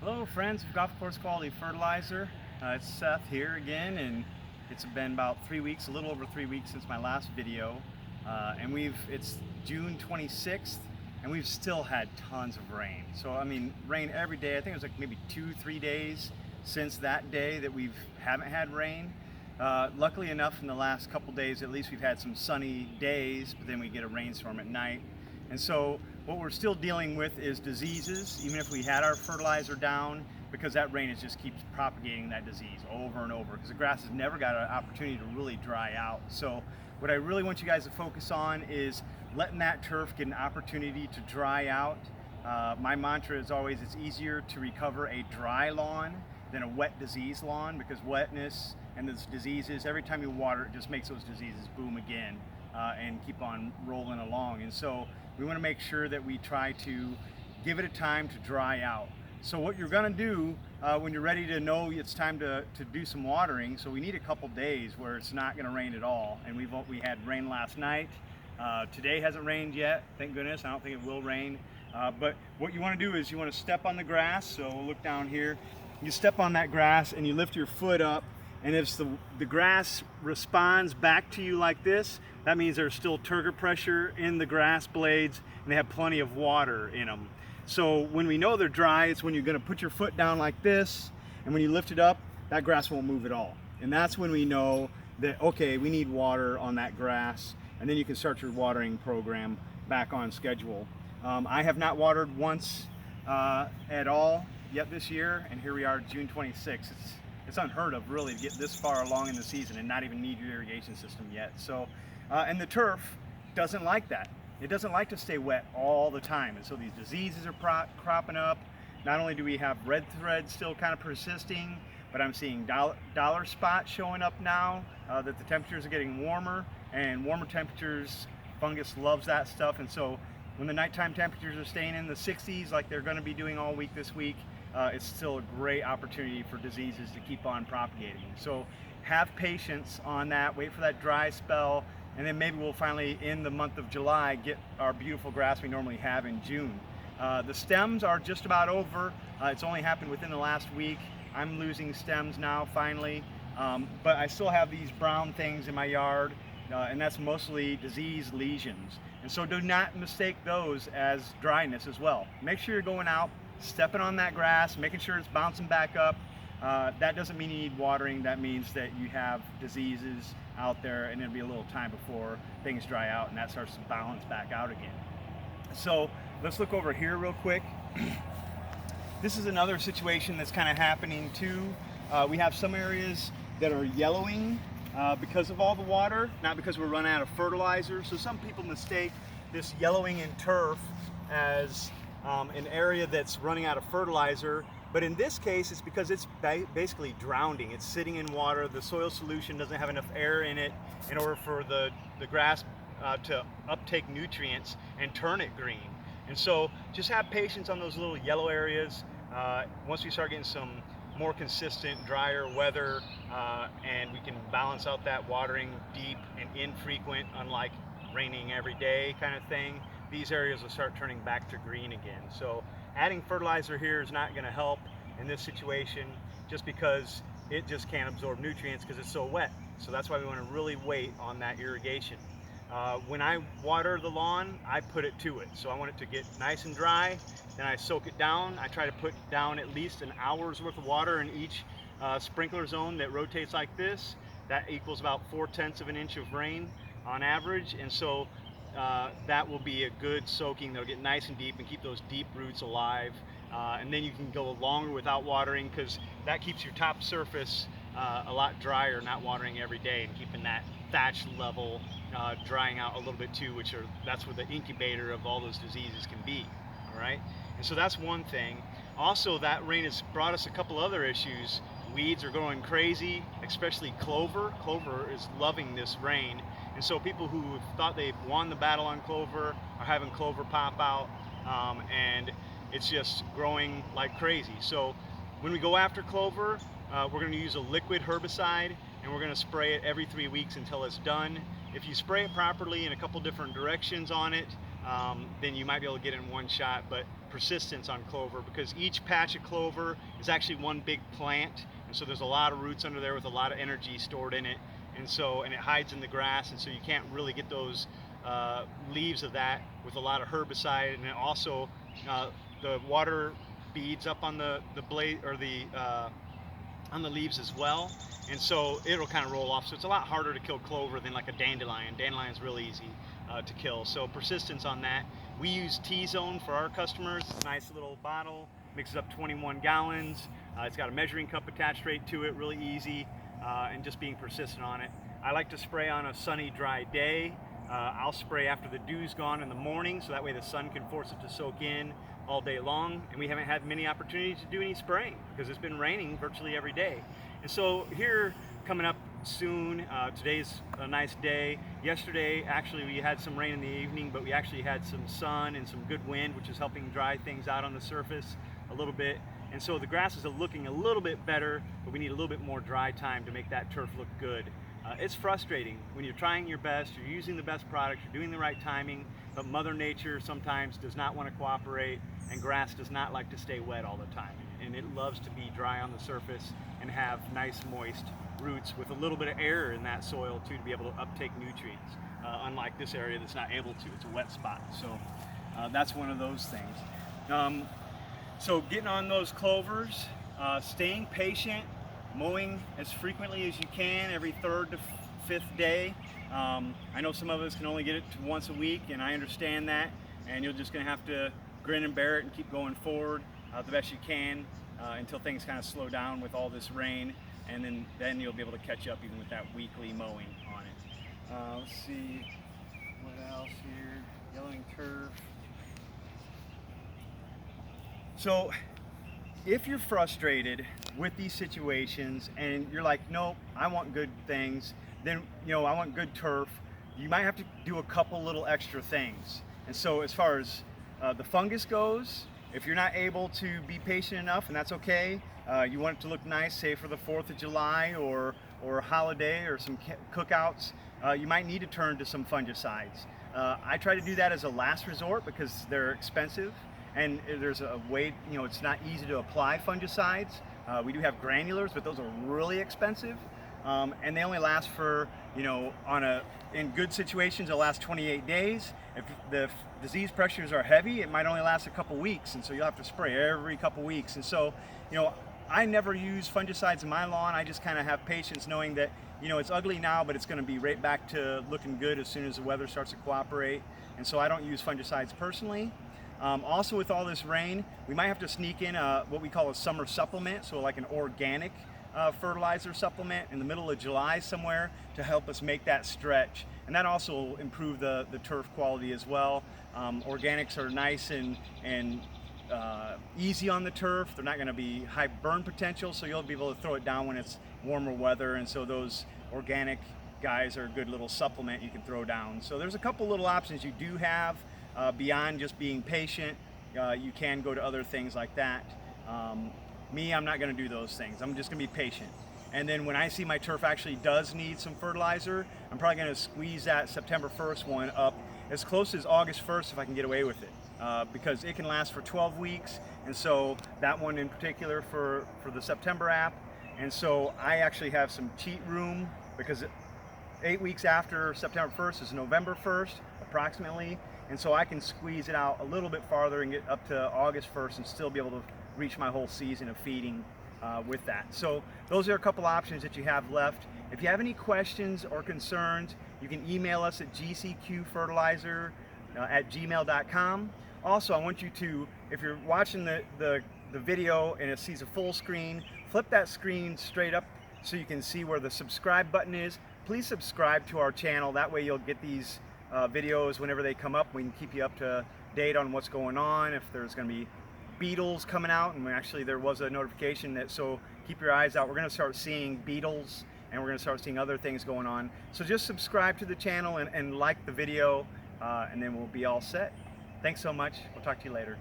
Hello friends of Golf Course Quality Fertilizer. It's Seth here again, and it's been about 3 weeks, a little over 3 weeks since my last video. And it's June 26th and we've still had tons of rain. So I mean, rain every day. I think it was like maybe 2-3 days since that day that we haven't had rain. Luckily enough, in the last couple days at least, we've had some sunny days, but then we get a rainstorm at night. And so what we're still dealing with is diseases, even if we had our fertilizer down, because that rain just keeps propagating that disease over and over, because the grass has never got an opportunity to really dry out. So what I really want you guys to focus on is letting that turf get an opportunity to dry out. My mantra is always, it's easier to recover a dry lawn than a wet disease lawn, because wetness and those diseases, every time you water it, just makes those diseases boom again and keep on rolling along. And so we want to make sure that we try to give it a time to dry out. So what you're going to do when you're ready to know it's time to do some watering, so we need a couple days where it's not going to rain at all. And we had rain last night. Today hasn't rained yet, thank goodness. I don't think it will rain. But what you want to do is you want to step on the grass. So we'll look down here. You step on that grass and you lift your foot up, and if the grass responds back to you like this, that means there's still turgor pressure in the grass blades and they have plenty of water in them. So when we know they're dry, it's when you're going to put your foot down like this, and when you lift it up, that grass won't move at all. And that's when we know that, okay, we need water on that grass, and then you can start your watering program back on schedule. I have not watered once at all yet this year, and here we are, June 26th. It's unheard of, really, to get this far along in the season and not even need your irrigation system yet. So, and the turf doesn't like that. It doesn't like to stay wet all the time, and so these diseases are cropping up. Not only do we have red thread still kind of persisting, but I'm seeing dollar spots showing up now that the temperatures are getting warmer, and warmer temperatures, fungus loves that stuff. And so when the nighttime temperatures are staying in the 60s like they're going to be doing all week this week, it's still a great opportunity for diseases to keep on propagating. So have patience on that, wait for that dry spell, and then maybe we'll finally, in the month of July, get our beautiful grass we normally have in June. The stems are just about over. It's only happened within the last week. I'm losing stems now, finally, but I still have these brown things in my yard, and that's mostly disease lesions. And so do not mistake those as dryness as well. Make sure you're going out, stepping on that grass, making sure it's bouncing back up. That doesn't mean you need watering. That means that you have diseases out there, and it'll be a little time before things dry out and that starts to balance back out again. So let's look over here real quick. This is another situation that's kind of happening too. We have some areas that are yellowing because of all the water, not because we're running out of fertilizer. So some people mistake this yellowing in turf as an area that's running out of fertilizer, but in this case it's because it's basically drowning. It's sitting in water. The soil solution doesn't have enough air in it in order for the grass to uptake nutrients and turn it green. And so just have patience on those little yellow areas. Once we start getting some more consistent, drier weather, and we can balance out that watering deep and infrequent, unlike raining every day kind of thing, these areas will start turning back to green again. So adding fertilizer here is not going to help in this situation, just because it just can't absorb nutrients because it's so wet. So that's why we want to really wait on that irrigation. When I water the lawn, I put it to it. So I want it to get nice and dry, then I soak it down. I try to put down at least an hour's worth of water in each sprinkler zone that rotates like this. That equals about 4/10 of an inch of rain on average. And so that will be a good soaking. They'll get nice and deep and keep those deep roots alive. And then you can go longer without watering, because that keeps your top surface a lot drier, not watering every day, and keeping that thatch level drying out a little bit too, that's where the incubator of all those diseases can be. All right, and so that's one thing. Also, that rain has brought us a couple other issues. Weeds are going crazy, especially clover. Clover is loving this rain. And so people who thought they've won the battle on clover are having clover pop out, and it's just growing like crazy. So when we go after clover, we're going to use a liquid herbicide, and we're going to spray it every 3 weeks until it's done. If you spray it properly in a couple different directions on it, then you might be able to get it in one shot. But persistence on clover, because each patch of clover is actually one big plant, and so there's a lot of roots under there with a lot of energy stored in it, and it hides in the grass, and so you can't really get those leaves of that with a lot of herbicide. And then also the water beads up on the blade, or on the leaves as well, and so it'll kind of roll off. So it's a lot harder to kill clover than like a dandelion. Dandelion's really easy to kill. So persistence on that. We use T-Zone for our customers. It's a nice little bottle, mixes up 21 gallons. It's got a measuring cup attached right to it, really easy, and just being persistent on it. I like to spray on a sunny, dry day. I'll spray after the dew's gone in the morning, so that way the sun can force it to soak in all day long, and we haven't had many opportunities to do any spraying because it's been raining virtually every day. And so here, coming up soon, today's a nice day. Yesterday, actually, we had some rain in the evening, but we actually had some sun and some good wind, which is helping dry things out on the surface a little bit. And so the grass is looking a little bit better, but we need a little bit more dry time to make that turf look good. It's frustrating when you're trying your best, you're using the best products, you're doing the right timing, but Mother Nature sometimes does not want to cooperate, and grass does not like to stay wet all the time. And it loves to be dry on the surface and have nice moist roots with a little bit of air in that soil too, to be able to uptake nutrients, unlike this area that's not able to. It's a wet spot. So that's one of those things. So getting on those clovers, staying patient, mowing as frequently as you can, every 3rd to 5th day. I know some of us can only get it to once a week, and I understand that, and you're just going to have to grin and bear it and keep going forward the best you can until things kind of slow down with all this rain, and then you'll be able to catch up even with that weekly mowing on it. Let's see what else here. Yellowing turf. So if you're frustrated with these situations and you're like, nope, I want good things, then I want good turf, you might have to do a couple little extra things. And so as far as the fungus goes, if you're not able to be patient enough, and that's okay, you want it to look nice, say for the 4th of July or a holiday or some cookouts, you might need to turn to some fungicides. I try to do that as a last resort because they're expensive. And there's a way, it's not easy to apply fungicides. We do have granulars, but those are really expensive. And they only last for, in good situations, they'll last 28 days. If the disease pressures are heavy, it might only last a couple weeks. And so you'll have to spray every couple weeks. And so, I never use fungicides in my lawn. I just kind of have patience knowing that, it's ugly now, but it's going to be right back to looking good as soon as the weather starts to cooperate. And so I don't use fungicides personally. Also, with all this rain, we might have to sneak in what we call a summer supplement, so like an organic fertilizer supplement in the middle of July somewhere to help us make that stretch. And that also will improve the turf quality as well. Organics are nice and easy on the turf. They're not going to be high burn potential, so you'll be able to throw it down when it's warmer weather. And so those organic guys are a good little supplement you can throw down. So there's a couple little options you do have. Beyond just being patient, you can go to other things like that. I'm not going to do those things. I'm just going to be patient. And then when I see my turf actually does need some fertilizer, I'm probably going to squeeze that September 1st one up as close as August 1st if I can get away with it, because it can last for 12 weeks. And so that one in particular for the September app. And so I actually have some cheat room because 8 weeks after September 1st is November 1st, approximately. And so I can squeeze it out a little bit farther and get up to August 1st and still be able to reach my whole season of feeding with that. So those are a couple options that you have left. If you have any questions or concerns, you can email us at gcqfertilizer@gmail.com. Also, I want you to, if you're watching the video and it sees a full screen, flip that screen straight up so you can see where the subscribe button is. Please subscribe to our channel. That way you'll get these videos whenever they come up. We can keep you up to date on what's going on, if there's going to be beetles coming out, and actually there was a notification that, so keep your eyes out. We're going to start seeing beetles, and we're going to start seeing other things going on. So just subscribe to the channel and like the video, and then we'll be all set. Thanks so much. We'll talk to you later.